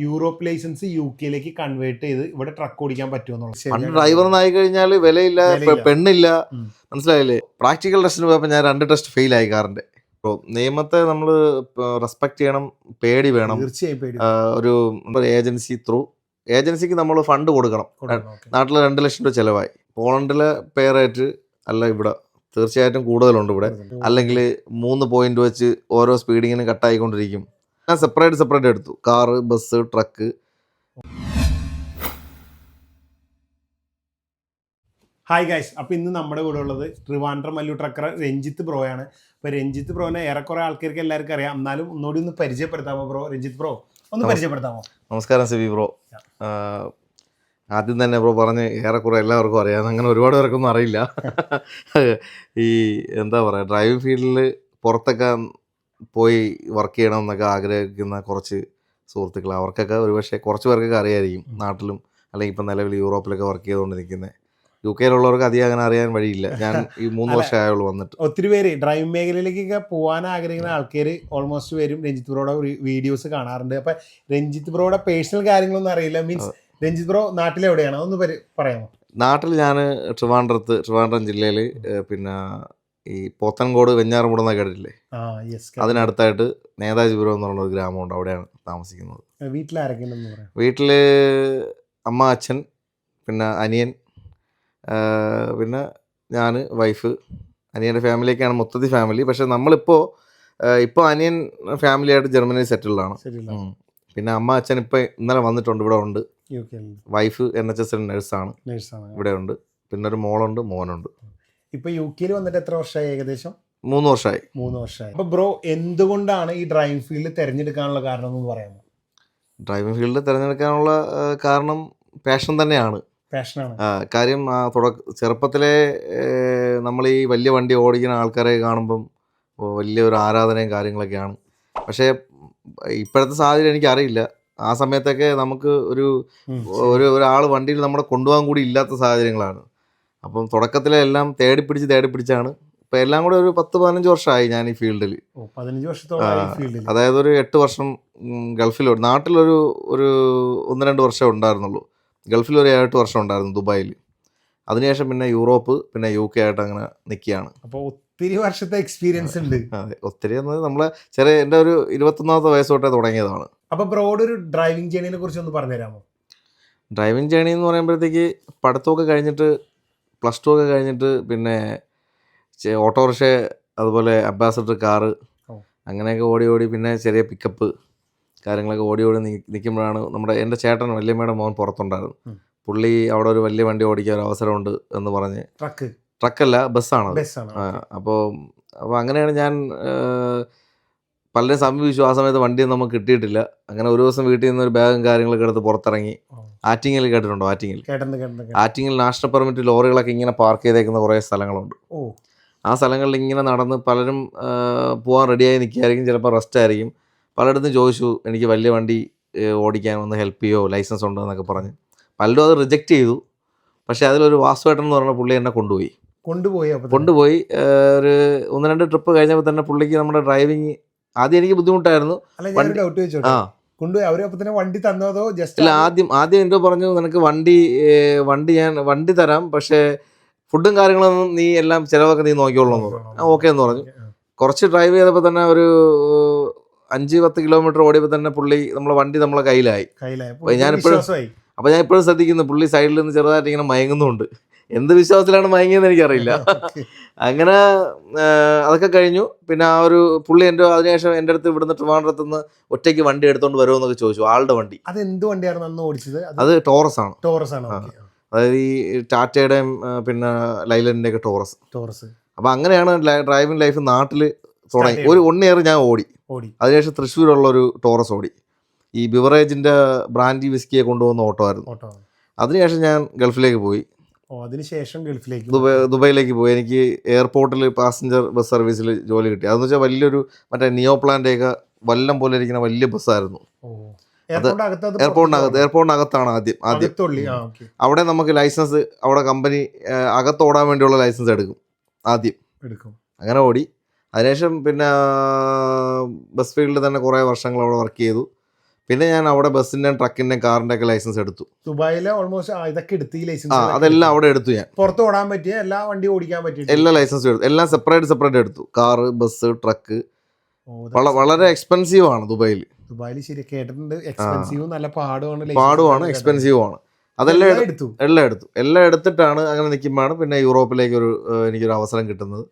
Europe licence UK convert ചെയ്ത് ഇവിടെ truck ഓടിക്കാൻ പറ്റുമെന്നുള്ളത്. ഡ്രൈവർ ആയി കഴിഞ്ഞാൽ വിലയില്ല, പെണ്ണില്ല, മനസ്സിലായില്ലേ? പ്രാക്ടിക്കൽ ടെസ്റ്റിന് പോയപ്പോൾ ഞാൻ 2 ടെസ്റ്റ് ഫെയിൽ ആയി കാറിന്റെ. ഇപ്പോൾ നിയമത്തെ നമ്മൾ റെസ്പെക്ട് ചെയ്യണം, പേടി വേണം. തീർച്ചയായും ഒരു ഏജൻസിക്ക് നമ്മൾ ഫണ്ട് കൊടുക്കണം. നാട്ടിൽ 2 ലക്ഷം രൂപ ചിലവായി. പോളണ്ടിലെ പേ റേറ്റ് അല്ല ഇവിടെ, തീർച്ചയായിട്ടും കൂടുതലുണ്ട് ഇവിടെ. അല്ലെങ്കിൽ 3 പോയിന്റ് വെച്ച് ഓരോ സ്പീഡിങ്ങിന് കട്ടായിക്കൊണ്ടിരിക്കും. ഞാൻ സെപ്പറേറ്റ് എടുത്തു, car, bus, truck. Hi guys, അപ്പോൾ ഇന്ന് നമ്മുടെ കൂടെ ഉള്ളത് ട്രിവാൻഡ്രം മല്ലു ട്രക്കർ രഞ്ജിത്ത് ബ്രോയാണ്. അപ്പോൾ രഞ്ജിത്ത് ബ്രോനെ ഏറെക്കുറെ ആൾക്കാർക്ക് എല്ലാവർക്കും അറിയാം, എന്നാലും ഒന്നുകൂടി ഒന്ന് പരിചയപ്പെടുത്താമോ ബ്രോ? രഞ്ജിത്ത് ബ്രോ ഒന്ന് പരിചയപ്പെടുത്താമോ? നമസ്കാരം സിബി ബ്രോ. ആദ്യം തന്നെ ബ്രോ പറഞ്ഞ് ഏറെക്കുറെ എല്ലാവർക്കും അറിയാം, അങ്ങനെ ഒരുപാട് പേർക്കൊന്നും അറിയില്ല. ഈ എന്താ പറയുക, ഡ്രൈവിംഗ് ഫീൽഡിൽ പുറത്തൊക്കെ പോയി വർക്ക് ചെയ്യണം എന്നൊക്കെ ആഗ്രഹിക്കുന്ന കുറച്ച് സുഹൃത്തുക്കൾ, അവർക്കൊക്കെ ഒരുപക്ഷെ കുറച്ച് പേർക്കൊക്കെ അറിയായിരിക്കും, നാട്ടിലും അല്ലെങ്കിൽ ഇപ്പം നിലവിൽ യൂറോപ്പിലൊക്കെ വർക്ക് ചെയ്തുകൊണ്ട് നിൽക്കുന്നത്. UK അധികം അങ്ങനെ അറിയാൻ വഴിയില്ല. ഞാൻ ഈ 3 വർഷമായുള്ളൂ വന്നിട്ട്. ഒത്തിരി പേര് ഡ്രൈവിംഗ് മേഖലയിലേക്കൊക്കെ പോകാൻ ആഗ്രഹിക്കുന്ന ആൾക്കാർ ഓൾമോസ്റ്റ് പേരും രഞ്ജിത്ത് ബ്രോയുടെ വീഡിയോസ് കാണാറുണ്ട്. അപ്പം രഞ്ജിത്ത് ബ്രോയുടെ പേഴ്സണൽ കാര്യങ്ങളൊന്നും അറിയില്ല. മീൻസ് രഞ്ജിത്ത് ബ്രോ നാട്ടിലെവിടെയാണ് ഒന്ന് പറയാമോ? നാട്ടിൽ ഞാൻ ട്രിവാൻഡ്രം ജില്ലയിൽ, പിന്നെ ഈ പോത്തൻകോട് വെഞ്ഞാറമൂട് എന്നൊക്കെ കേട്ടിട്ടില്ലേ, അതിനടുത്തായിട്ട് നേതാജിപുരം എന്ന് പറഞ്ഞൊരു ഗ്രാമമുണ്ട്, അവിടെയാണ് താമസിക്കുന്നത്. വീട്ടിൽ അമ്മ, അച്ഛൻ, പിന്നെ അനിയൻ, പിന്നെ ഞാൻ, വൈഫ്. അനിയൻ്റെ ഫാമിലിയൊക്കെയാണ് മൊത്തത്തിൽ ഫാമിലി. പക്ഷെ നമ്മളിപ്പോൾ അനിയൻ ഫാമിലിയായിട്ട് ജർമ്മനിയിൽ സെറ്റിൽഡാണ്. പിന്നെ അമ്മ, അച്ഛൻ ഇന്നലെ വന്നിട്ടുണ്ട്, ഇവിടെ ഉണ്ട്. വൈഫ് NHS നഴ്സാണ്, ഇവിടെ ഉണ്ട്. പിന്നെ ഒരു മോനുണ്ട്. ഇപ്പൊ UK വന്നിട്ട് എത്ര വർഷമായി? ഏകദേശം 3 വർഷമായി. 3 വർഷമായി. അപ്പൊ ബ്രോ എന്തുകൊണ്ടാണ് ഈ ഡ്രൈവിംഗ് ഫീൽഡ് തിരഞ്ഞെടുക്കാനുള്ള കാരണം എന്ന് പറയാമോ? ഡ്രൈവിംഗ് ഫീൽഡ് തിരഞ്ഞെടുക്കാനുള്ള കാരണം പാഷൻ തന്നെയാണ്. കാര്യം ചെറുപ്പത്തിലെ നമ്മൾ ഈ വലിയ വണ്ടി ഓടിക്കുന്ന ആൾക്കാരെ കാണുമ്പം വലിയൊരു ആരാധനയും കാര്യങ്ങളൊക്കെയാണ്. പക്ഷേ ഇപ്പോഴത്തെ സാഹചര്യം എനിക്കറിയില്ല. ആ സമയത്തൊക്കെ നമുക്ക് ഒരാൾ വണ്ടിയിൽ നമ്മളെ കൊണ്ടുപോകാൻ കൂടി ഇല്ലാത്ത സാഹചര്യങ്ങളാണ്. അപ്പം തുടക്കത്തിലെ എല്ലാം തേടിപ്പിടിച്ചാണ്. ഇപ്പം എല്ലാം കൂടെ ഒരു 10-15 വർഷമായി ഞാൻ ഈ ഫീൽഡിൽ. 15 വർഷത്തോളം. അതായത് ഒരു 8 വർഷം ഗൾഫിൽ, നാട്ടിലൊരു 1-2 വർഷം ഉണ്ടായിരുന്നുള്ളൂ. ഗൾഫിൽ ഒരു 7-8 വർഷം ഉണ്ടായിരുന്നു, ദുബായിൽ. അതിനുശേഷം പിന്നെ യൂറോപ്പ്, പിന്നെ UK ആയിട്ട് അങ്ങനെ നിൽക്കുകയാണ്. അപ്പോൾ ഒത്തിരി വർഷത്തെ എക്സ്പീരിയൻസ് ഉണ്ട്. അതെ, ഒത്തിരി എന്നത് നമ്മളെ എൻ്റെ ഒരു 21ാമത്തെ വയസ്സ് തൊട്ടേ തുടങ്ങിയതാണ്. അപ്പോൾ ബ്രോഡ് ഒരു ഡ്രൈവിംഗ് ജേണിനെ കുറിച്ച് ഒന്ന് പറഞ്ഞുതരാമോ? ഡ്രൈവിംഗ് ജേണി എന്ന് പറയുമ്പോഴത്തേക്ക് പഠിത്തമൊക്കെ കഴിഞ്ഞിട്ട്, +2 ഒക്കെ കഴിഞ്ഞിട്ട്, പിന്നെ ഓട്ടോറിക്ഷ, അതുപോലെ അംബാസഡർ കാറ്, അങ്ങനെയൊക്കെ ഓടി പിന്നെ ചെറിയ പിക്കപ്പ് കാര്യങ്ങളൊക്കെ ഓടി നിൽക്കുമ്പോഴാണ് എൻ്റെ ചേട്ടൻ, വല്യമ്മയുടെ മോൻ പുറത്തുണ്ടായിരുന്നു. പുള്ളി അവിടെ ഒരു വലിയ വണ്ടി ഓടിക്കാൻ ഒരു അവസരമുണ്ട് എന്ന് പറഞ്ഞ്, ട്രക്കല്ല ബസ്സാണ്. അപ്പോൾ അങ്ങനെയാണ് ഞാൻ പലരും സമീപിച്ചു. ആ സമയത്ത് വണ്ടിയൊന്നും നമുക്ക് കിട്ടിയിട്ടില്ല. അങ്ങനെ ഒരു ദിവസം വീട്ടിൽ നിന്ന് ഒരു ബാഗും കാര്യങ്ങളൊക്കെ എടുത്ത് പുറത്തിറങ്ങി. ആറ്റിങ്ങൽ കേട്ടിട്ടുണ്ടോ? ആറ്റിങ്ങൽ നാഷണൽ പെർമിറ്റ് ലോറികളൊക്കെ ഇങ്ങനെ പാർക്ക് ചെയ്തേക്കുന്ന കുറേ സ്ഥലങ്ങളുണ്ട്. ആ സ്ഥലങ്ങളിൽ ഇങ്ങനെ നടന്ന് പലരും പോകാൻ റെഡിയായി നിൽക്കുകയായിരിക്കും, ചിലപ്പോൾ റെസ്റ്റ് ആയിരിക്കും. പലയിടത്തും ചോദിച്ചു, എനിക്ക് വലിയ വണ്ടി ഓടിക്കാൻ ഒന്ന് ഹെൽപ്പ് ചെയ്യുമോ, ലൈസൻസ് ഉണ്ടോ എന്നൊക്കെ പറഞ്ഞ്. പലരും അത് റിജക്റ്റ് ചെയ്തു. പക്ഷേ അതിലൊരു വാസുവേട്ടൻ എന്ന് പറഞ്ഞ പുള്ളി എന്നെ കൊണ്ടുപോയി. ഒരു 1-2 ട്രിപ്പ് കഴിഞ്ഞപ്പോൾ തന്നെ പുള്ളിക്ക് നമ്മുടെ ഡ്രൈവിങ് ആദ്യം എനിക്ക് ബുദ്ധിമുട്ടായിരുന്നു. ഇല്ല, ആദ്യം എന്തോ പറഞ്ഞു, നിനക്ക് വണ്ടി തരാം, പക്ഷേ ഫുഡും കാര്യങ്ങളൊന്നും നീ എല്ലാം ചിലവൊക്കെ നീ നോക്കിയോളൂ എന്ന് പറഞ്ഞു. ഓക്കെ എന്ന് പറഞ്ഞു. കുറച്ച് ഡ്രൈവ് ചെയ്തപ്പോൾ തന്നെ ഒരു 5-10 കിലോമീറ്റർ ഓടിയപ്പോൾ തന്നെ പുള്ളി നമ്മളെ കയ്യിലായി. അപ്പോൾ ഞാൻ ഇപ്പോഴും ശ്രദ്ധിക്കുന്നു, പുള്ളി സൈഡിൽ നിന്ന് ചെറുതായിട്ട് ഇങ്ങനെ മയങ്ങുന്നുണ്ട്. എന്ത് വിശ്വാസത്തിലാണ് മയങ്ങിയെന്ന് എനിക്കറിയില്ല. അങ്ങനെ അതൊക്കെ കഴിഞ്ഞു. പിന്നെ ആ ഒരു പുള്ളി അതിനുശേഷം എൻ്റെ അടുത്ത് ഇവിടുന്ന് ട്രിവാൻഡ്രത്ത് നിന്ന് ഒറ്റയ്ക്ക് വണ്ടി എടുത്തോണ്ട് വരുമോ എന്നൊക്കെ ചോദിച്ചു. ആളുടെ വണ്ടി. അത് എന്ത് വണ്ടിയായിരുന്നു അന്ന് ഓടിച്ചത്? അത് ടോറസ് ആണ്. അതായത് ഈ ടാറ്റയുടെയും പിന്നെ ലൈലൻഡിൻ്റെ ഒക്കെ ടോറസ്. അപ്പം അങ്ങനെയാണ് ഡ്രൈവിംഗ് ലൈഫ് നാട്ടിൽ തുടങ്ങി. ഒരു 1 ഇയർ ഞാൻ ഓടി. അതിനുശേഷം തൃശ്ശൂരുള്ളൊരു ടോറസ് ഓടി. ഈ ബിവറേജിൻ്റെ ബ്രാൻഡി വിസ്കിയെ കൊണ്ടുപോകുന്ന ഓട്ടോ ആയിരുന്നു. അതിനുശേഷം ഞാൻ ഗൾഫിലേക്ക് പോയി. ദുബൈയിലേക്ക് പോയി. എനിക്ക് എയർപോർട്ടിൽ പാസഞ്ചർ ബസ് സർവീസിൽ ജോലി കിട്ടി. അതെന്ന് വെച്ചാൽ വലിയൊരു മറ്റേ നിയോപ്ലാൻ്റെയൊക്കെ വല്ലം പോലെ ഇരിക്കുന്ന വലിയ ബസ്സായിരുന്നു. എയർപോർട്ടിനകത്താണ് ആദ്യം. അവിടെ നമുക്ക് ലൈസൻസ്, അവിടെ കമ്പനി അകത്തോടാൻ വേണ്ടിയുള്ള ലൈസൻസ് എടുക്കും ആദ്യം. അങ്ങനെ ഓടി. അതിനുശേഷം പിന്നെ ബസ് ഫീൽഡിൽ തന്നെ കുറേ വർഷങ്ങൾ അവിടെ വർക്ക് ചെയ്തു. പിന്നെ ഞാൻ അവിടെ ബസ്സിൻ്റെയും ട്രക്കിൻ്റെയും കാറിൻ്റെ ഒക്കെ ലൈസൻസ് എടുത്തു. ദുബായിലെ ഓൾമോസ്റ്റ് ഇതൊക്കെ എടുത്ത് ഈ ലൈസൻസ് അതെല്ലാം അവിടെ എടുത്തു. ഞാൻ പുറത്ത് ഓടാൻ പറ്റിയ എല്ലാ വണ്ടി ഓടിക്കാൻ പറ്റിയ എല്ലാ ലൈസൻസും എടുത്തു. എല്ലാം സെപ്പറേറ്റ് എടുത്തു. Car, bus, truck. വളരെ എക്സ്പെൻസീവ് ആണ് ദുബായിൽ. ശരി കേട്ടിട്ടുണ്ട്. എക്സ്പെൻസീവും നല്ല പാടുമാണ് എക്സ്പെൻസീവ് ആണ്. അതെല്ലാം എല്ലാം എടുത്തിട്ടാണ് അങ്ങനെ നിൽക്കുമ്പോഴാണ് പിന്നെ യൂറോപ്പിലേക്ക് എനിക്കൊരു അവസരം കിട്ടുന്നത്.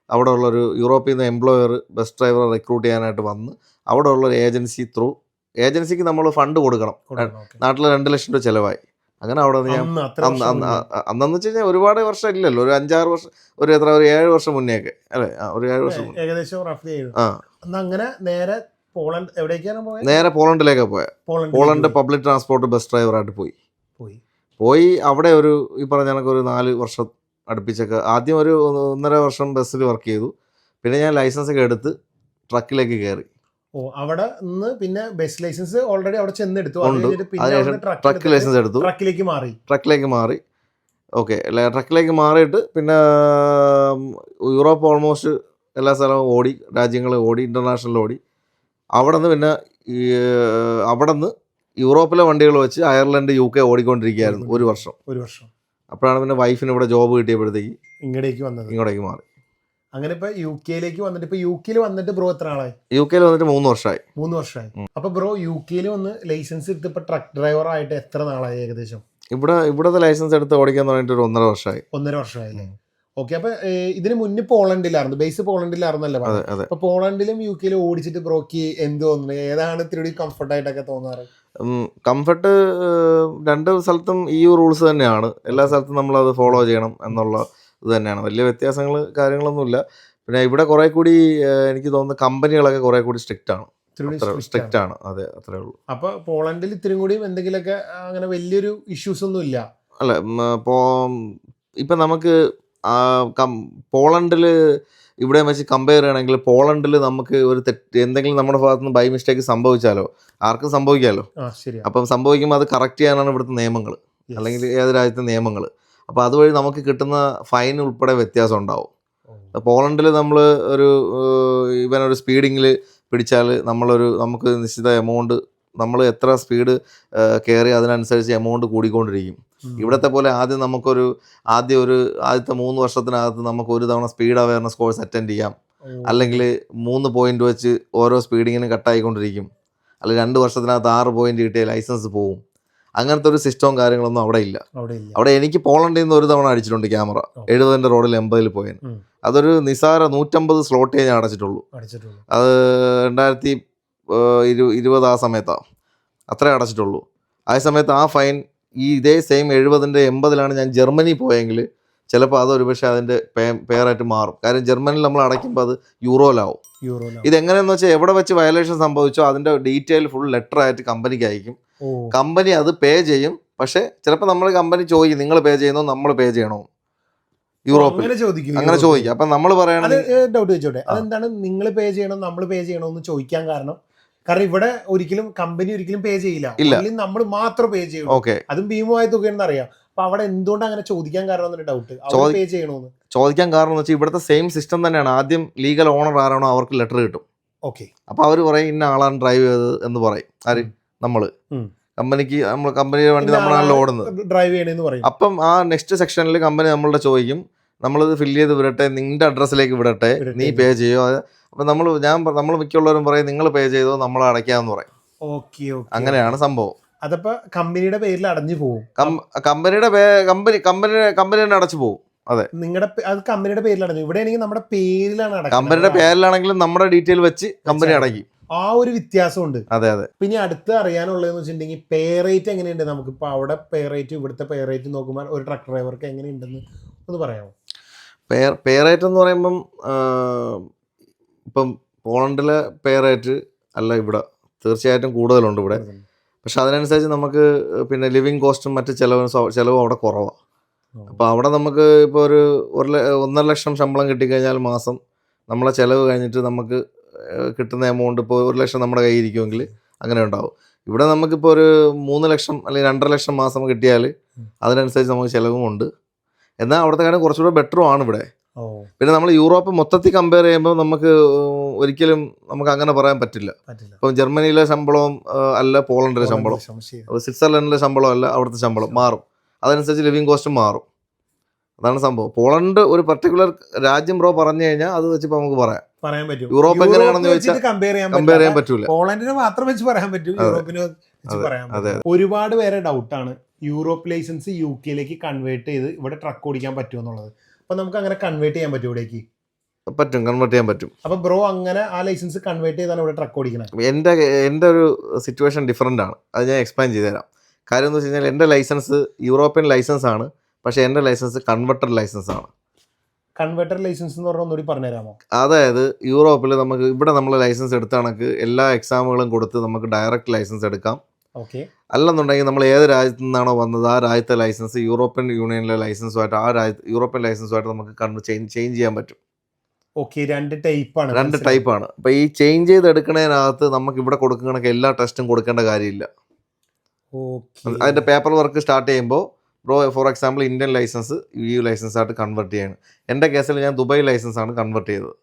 അവിടെ ഉള്ളൊരു യൂറോപ്പിൽ നിന്ന് എംപ്ലോയർ ബസ് ഡ്രൈവറെ റിക്രൂട്ട് ചെയ്യാനായിട്ട് വന്ന് അവിടെ ഉള്ളൊരു ഏജൻസിക്ക് നമ്മൾ ഫണ്ട് കൊടുക്കണം. നാട്ടിൽ 2 ലക്ഷം രൂപ ചിലവായി. അങ്ങനെ അവിടെ ഞാൻ അന്നെന്ന് വെച്ച് കഴിഞ്ഞാൽ ഒരുപാട് വർഷം ഇല്ലല്ലോ, ഒരു 5-6 വർഷം, ഒരു 7 വർഷം മുന്നേ ഒക്കെ അല്ലേ, ഒരു 7 വർഷം ഏകദേശം. അങ്ങനെ നേരെ പോളണ്ടിലേക്കാണ് പോയത്. പോളണ്ട് പബ്ലിക് ട്രാൻസ്പോർട്ട് ബസ് ഡ്രൈവറായിട്ട് പോയി അവിടെ ഈ പറഞ്ഞ കണക്ക് ഒരു 4 വർഷം അടുപ്പിച്ചൊക്കെ. ആദ്യം ഒരു 1.5 വർഷം ബസ്സിൽ വർക്ക് ചെയ്തു. പിന്നെ ഞാൻ ലൈസൻസ് ഒക്കെ എടുത്ത് ട്രക്കിലേക്ക് കയറി. അവിടെ നിന്ന് പിന്നെ ബസ് ലൈസൻസ് ഓൾറെഡി അവിടെ ചെന്നെടുത്തു. ട്രക്ക് ലൈസൻസ് എടുത്തു. ട്രക്കിലേക്ക് മാറി. ഓക്കെ, ട്രക്കിലേക്ക് മാറിയിട്ട് പിന്നെ യൂറോപ്പ് ഓൾമോസ്റ്റ് എല്ലാ സ്ഥലവും ഓടി, രാജ്യങ്ങൾ ഓടി, ഇന്റർനാഷണൽ ഓടി. അവിടെ നിന്ന് പിന്നെ അവിടെ നിന്ന് യൂറോപ്പിലെ വണ്ടികൾ വെച്ച് അയർലൻഡ്, UK ഓടിക്കൊണ്ടിരിക്കുകയായിരുന്നു 1 വർഷം. അപ്പോഴാണ് പിന്നെ വൈഫിന് ഇവിടെ ജോബ് കിട്ടിയപ്പോഴത്തേക്ക് ഇങ്ങോട്ടേക്ക് മാറി. അങ്ങനെ ഇപ്പൊ UK വന്നിട്ട് UK വന്നിട്ട് ബ്രോ എത്ര ആളായി? UK വന്നിട്ട് 3 വർഷമായി. 3 വർഷമായി. അപ്പൊ ബ്രോ UK വന്ന് ലൈസൻസ് എടുത്ത് ഇപ്പൊ ട്രക്ക് ഡ്രൈവർ ആയിട്ട് എത്ര നാളായി ഏകദേശം? ഇവിടത്തെ ലൈസൻസ് എടുത്ത് ഓടിക്കാൻ തുടങ്ങിയിട്ട് ഒരു 1.5 വർഷമായി. 1.5 വർഷമായില്ലേ? ഓക്കെ. അപ്പൊ ഇതിന് മുന്നേ പോളണ്ടിലായിരുന്നു, ബേസ് പോളണ്ടിലായിരുന്നല്ലേ? അപ്പൊ പോളണ്ടിലും UK ഓടിച്ചിട്ട് ബ്രോക്ക് എന്ത് തോന്നുന്നു? ഏതാണ് ഇത്തിരി കംഫർട്ടായിട്ടൊക്കെ തോന്നാറ്? കംഫർട്ട് 2 സ്ഥലത്തും EU റൂൾസ് തന്നെയാണ്. എല്ലാ സ്ഥലത്തും നമ്മളത് ഫോളോ ചെയ്യണം എന്നുള്ള ഇത് തന്നെയാണ്. വലിയ വ്യത്യാസങ്ങൾ കാര്യങ്ങളൊന്നുമില്ല. പിന്നെ ഇവിടെ കുറെ കൂടി എനിക്ക് തോന്നുന്നു കമ്പനികളൊക്കെ കുറെ കൂടി സ്ട്രിക്റ്റ് ആണ്. അതെ, അത്രേ ഉള്ളൂ. അപ്പൊ പോളണ്ടിൽ ഇത്തിരി കൂടി എന്തെങ്കിലുമൊക്കെ അങ്ങനെ വലിയൊരു ഇഷ്യൂസ് ഒന്നും ഇല്ല അല്ല? ഇപ്പൊ നമുക്ക് പോളണ്ടിൽ ഇവിടെ വെച്ച് കമ്പയർ ചെയ്യണമെങ്കിൽ പോളണ്ടിൽ നമുക്ക് ഒരു എന്തെങ്കിലും നമ്മുടെ ഭാഗത്ത് നിന്ന് ബൈ മിസ്റ്റേക്ക് സംഭവിച്ചാലോ ആർക്കും സംഭവിക്കാമല്ലോ. അപ്പം സംഭവിക്കുമ്പോൾ അത് കറക്റ്റ് ചെയ്യാനാണ് ഇവിടുത്തെ നിയമങ്ങൾ, അല്ലെങ്കിൽ ഏത് രാജ്യത്തെ നിയമങ്ങൾ. അപ്പോൾ അതുവഴി നമുക്ക് കിട്ടുന്ന ഫൈൻ ഉൾപ്പെടെ വ്യത്യാസം ഉണ്ടാവും. പോളണ്ടിൽ നമ്മൾ ഒരു സ്പീഡിങ്ങിൽ പിടിച്ചാൽ നമുക്ക് നിശ്ചിത എമൗണ്ട്, നമ്മൾ എത്ര സ്പീഡ് കയറി അതിനനുസരിച്ച് എമൗണ്ട് കൂടിക്കൊണ്ടിരിക്കും. ഇവിടത്തെ പോലെ ആദ്യത്തെ 3 വർഷത്തിനകത്ത് നമുക്ക് ഒരു തവണ സ്പീഡ് അവയർനെസ് കോഴ്സ് അറ്റൻഡ് ചെയ്യാം, അല്ലെങ്കിൽ 3 പോയിന്റ് വെച്ച് ഓരോ സ്പീഡിങ്ങിനും കട്ടായിക്കൊണ്ടിരിക്കും, അല്ലെങ്കിൽ 2 വർഷത്തിനകത്ത് 6 പോയിന്റ് കിട്ടിയ ലൈസൻസ് പോവും. അങ്ങനത്തെ ഒരു സിസ്റ്റവും കാര്യങ്ങളൊന്നും അവിടെ ഇല്ല. അവിടെ എനിക്ക് പോളണ്ടിൽ നിന്ന് ഒരു തവണ അടിച്ചിട്ടുണ്ട് ക്യാമറ, 70 റോഡിൽ 80 പോയിന്. അതൊരു നിസാര 150 സ്ലോട്ടേ ഞാൻ അടച്ചിട്ടുള്ളൂ. അത് 2020 ആ സമയത്താണ് അത്രേ അടച്ചിട്ടുള്ളൂ. ആ സമയത്ത് ആ ഫൈൻ ഇതേ സെയിം 70-ന്റെ 80-ലാണ് ഞാൻ ജർമ്മനി പോയെങ്കിൽ ചിലപ്പോൾ അതൊരു പക്ഷേ അതിൻ്റെ പേരായിട്ട് മാറും. കാര്യം ജർമ്മനിയിൽ നമ്മൾ അടയ്ക്കുമ്പോൾ അത് യൂറോയിലാവും. ഇതെങ്ങനെയെന്ന് വെച്ചാൽ എവിടെ വെച്ച് വയലേഷൻ സംഭവിച്ചോ അതിൻ്റെ ഡീറ്റെയിൽ ഫുൾ ലെറ്റർ ആയിട്ട് കമ്പനിക്ക് അയക്കും. കമ്പനി അത് പേ ചെയ്യും. പക്ഷേ ചിലപ്പോൾ നമ്മൾ കമ്പനി ചോദിക്കും നിങ്ങൾ പേ ചെയ്യുന്നോ നമ്മൾ പേ ചെയ്യണോ. യൂറോപ്പിൽ അങ്ങനെ ചോദിക്കും. അപ്പം നമ്മൾ പറയണത് ഡൗട്ട് ചോദിച്ചോട്ടെ, അതെന്താണ് നിങ്ങൾ പേ ചെയ്യണോ നമ്മൾ പേ ചെയ്യണോ എന്ന് ചോദിക്കാൻ കാരണം ഇവിടെ കമ്പനി ഒരിക്കലും പേ ചെയ്യില്ല, നമ്മൾ മാത്രം പേ ചെയ്യണം. അതും ഭീമമായ തുകയെന്ന് അറിയാം. അപ്പൊ അവിടെ എന്തുകൊണ്ട് അങ്ങനെ ചോദിക്കാൻ കാരണം ഡൗട്ട്, പേ ചെയ്യണോന്ന് ചോദിക്കാൻ കാരണം എന്ന് വെച്ചാൽ ഇവിടുത്തെ സെയിം സിസ്റ്റം തന്നെയാണ്. ആദ്യം ലീഗൽ ഓണർ ആരാണോ അവർക്ക് ലെറ്റർ കിട്ടും. അപ്പൊ അവർ പറയും ഇന്ന ആളാണ് ഡ്രൈവ് ചെയ്തത് എന്ന് പറയും. ആര്? നമ്മള് കമ്പനിയുടെ വണ്ടി നമ്മളാണല്ലോ ഓടുന്നത്, ഡ്രൈവ് ചെയ്യണമെന്ന് പറയും. അപ്പം ആ നെക്സ്റ്റ് സെക്ഷനിൽ കമ്പനി നമ്മളുടെ ചോദിക്കും നമ്മളിത് ഫില്ല് ചെയ്ത് വിടട്ടെ, നിങ്ങളുടെ അഡ്രസ്സിലേക്ക് വിടട്ടെ, നീ പേ ചെയ്യോ. അപ്പം നമ്മൾ മിക്കുള്ളവരും പറയും നിങ്ങൾ പേ ചെയ്തോ നമ്മൾ അടയ്ക്കാന്ന് പറയും. അങ്ങനെയാണ് സംഭവം. അതപ്പോ കമ്പനിയുടെ പേരിൽ അടഞ്ഞു പോകും. കമ്പനി തന്നെ അടച്ചു പോകും. അതെ, അത് കമ്പനിയുടെ പേരിൽ അടഞ്ഞു. ഇവിടെ ആണെങ്കിൽ നമ്മുടെ പേരിലാണ് അടയ്ക്കുന്നത്. കമ്പനിയുടെ പേരിലാണെങ്കിലും നമ്മുടെ ഡീറ്റെയിൽ വെച്ച് കമ്പനി അടയ്ക്കും. ആ ഒരു വ്യത്യാസമുണ്ട്. അതെ. പിന്നെ അടുത്ത് അറിയാനുള്ളതെന്ന് വെച്ചിട്ടുണ്ടെങ്കിൽ പേ റേറ്റ് എങ്ങനെയുണ്ട്? നമുക്കിപ്പോൾ അവിടെ പേ റേറ്റ് ഇവിടുത്തെ പേ റേറ്റ് നോക്കുമ്പോൾ ഒരു ട്രക്ക് ഡ്രൈവർക്ക് എങ്ങനെയുണ്ടെന്ന് ഒന്ന് പറയാമോ? പേ റേറ്റ് എന്ന് പറയുമ്പം ഇപ്പം പോളണ്ടിലെ പേ റേറ്റ് അല്ല ഇവിടെ, തീർച്ചയായിട്ടും കൂടുതലുണ്ട് ഇവിടെ. പക്ഷെ അതിനനുസരിച്ച് നമുക്ക് പിന്നെ ലിവിങ് കോസ്റ്റും മറ്റ് ചിലവും അവിടെ കുറവാണ്. അപ്പോൾ അവിടെ നമുക്ക് ഇപ്പോൾ ഒരു 1.5 ലക്ഷം ശമ്പളം കിട്ടിക്കഴിഞ്ഞാൽ മാസം നമ്മളെ ചിലവ് കഴിഞ്ഞിട്ട് നമുക്ക് കിട്ടുന്ന എമൗണ്ട് ഇപ്പോൾ 1 ലക്ഷം നമ്മുടെ കയ്യിൽ ഇരിക്കുമെങ്കിൽ അങ്ങനെ ഉണ്ടാവും. ഇവിടെ നമുക്കിപ്പോൾ ഒരു 3 ലക്ഷം അല്ലെങ്കിൽ 2.5 ലക്ഷം മാസം കിട്ടിയാൽ അതിനനുസരിച്ച് നമുക്ക് ചിലവും ഉണ്ട്. എന്നാൽ അവിടുത്തെ കാര്യം കുറച്ചുകൂടെ ബെറ്ററും ആണ് ഇവിടെ. പിന്നെ നമ്മൾ യൂറോപ്പ് മൊത്തത്തിൽ കമ്പയർ ചെയ്യുമ്പോൾ നമുക്ക് ഒരിക്കലും നമുക്ക് അങ്ങനെ പറയാൻ പറ്റില്ല. ഇപ്പം ജർമ്മനിയിലെ ശമ്പളവും അല്ല പോളണ്ടിലെ ശമ്പളം, സ്വിറ്റ്സർലൻഡിലെ ശമ്പളം അല്ല അവിടുത്തെ ശമ്പളം, മാറും. അതനുസരിച്ച് ലിവിങ് കോസ്റ്റും മാറും. അതാണ് സംഭവം. പോളണ്ട് ഒരു പർട്ടിക്കുലർ രാജ്യം ബ്രോ പറഞ്ഞു കഴിഞ്ഞാൽ അത് വെച്ച് നമുക്ക് പറയാൻ പറ്റും. യൂറോപ്പ് എങ്ങനെയാണെന്ന് ചോദിച്ചാൽ കമ്പയർ ചെയ്യാൻ പറ്റൂല. പോളണ്ടിനെ മാത്രം വെച്ച് പറയാൻ പറ്റും, യൂറോപ്പിനെ വെച്ച് പറയാൻ പറ്റും. ഒരുപാട് പേരെ ഡൗട്ടാണ് യൂറോപ്പ് ലൈസൻസ് യു കെയിലേക്ക് കൺവേർട്ട് ചെയ്ത് ഇവിടെ ട്രക്ക് ഓടിക്കാൻ പറ്റുമോ എന്നുള്ളത്. അപ്പൊ നമുക്ക് അങ്ങനെ കൺവേർട്ട് ചെയ്യാൻ പറ്റും ഇവിടേക്ക്? പറ്റും, കൺവേർട്ട് ചെയ്യാൻ പറ്റും. അപ്പൊ ബ്രോ അങ്ങനെ ആ ലൈസൻസ് കൺവേർട്ട് ചെയ്താണ് ഇവിടെ ട്രക്ക് ഓടിക്കുന്നത്? എൻ്റെ ഒരു സിറ്റുവേഷൻ ഡിഫറെൻ്റ് ആണ്, അത് ഞാൻ എക്സ്പ്ലെയിൻ ചെയ്തുതരാം. കാര്യം എന്ന് വെച്ച് കഴിഞ്ഞാൽ എൻ്റെ ലൈസൻസ് യൂറോപ്യൻ ലൈസൻസ് ആണ്, പക്ഷേ എൻ്റെ ലൈസൻസ് കൺവെർട്ടർ ലൈസൻസ് ആണ്. കൺവെർട്ടർ ലൈസൻസ് എന്ന് പറഞ്ഞാൽ ഒന്നുകൂടി പറഞ്ഞുതരാമോ? അതായത് യൂറോപ്പിൽ നമുക്ക് ഇവിടെ നമ്മൾ ലൈസൻസ് എടുത്ത കണക്ക് എല്ലാ എക്സാമുകളും കൊടുത്ത് നമുക്ക് ഡയറക്റ്റ് ലൈസൻസ് എടുക്കാം. അല്ലെന്നുണ്ടെങ്കിൽ നമ്മൾ ഏത് രാജ്യത്തു നിന്നാണോ വന്നത് ആ രാജ്യത്തെ ലൈസൻസ് യൂറോപ്യൻ യൂണിയനിലെ ലൈസൻസുമായിട്ട് യൂറോപ്യൻ ലൈസൻസുമായിട്ട് നമുക്ക് ചേഞ്ച് ചെയ്യാൻ പറ്റും. രണ്ട് ടൈപ്പാണ്. അപ്പോൾ ഈ ചേഞ്ച് ചെയ്തെടുക്കുന്നതിനകത്ത് നമുക്ക് ഇവിടെ കൊടുക്കുന്ന കണക്ക് എല്ലാ ടെസ്റ്റും കൊടുക്കേണ്ട കാര്യമില്ല. അതിൻ്റെ പേപ്പർ വർക്ക് സ്റ്റാർട്ട് ചെയ്യുമ്പോൾ bro for example Indian license EU license ആയിട്ട് കൺവെർട്ട് ചെയ്യാണ്. എൻ്റെ കേസിൽ ഞാൻ ദുബായ് ലൈസൻസ് ആണ് കൺവെർട്ട് ചെയ്തത്.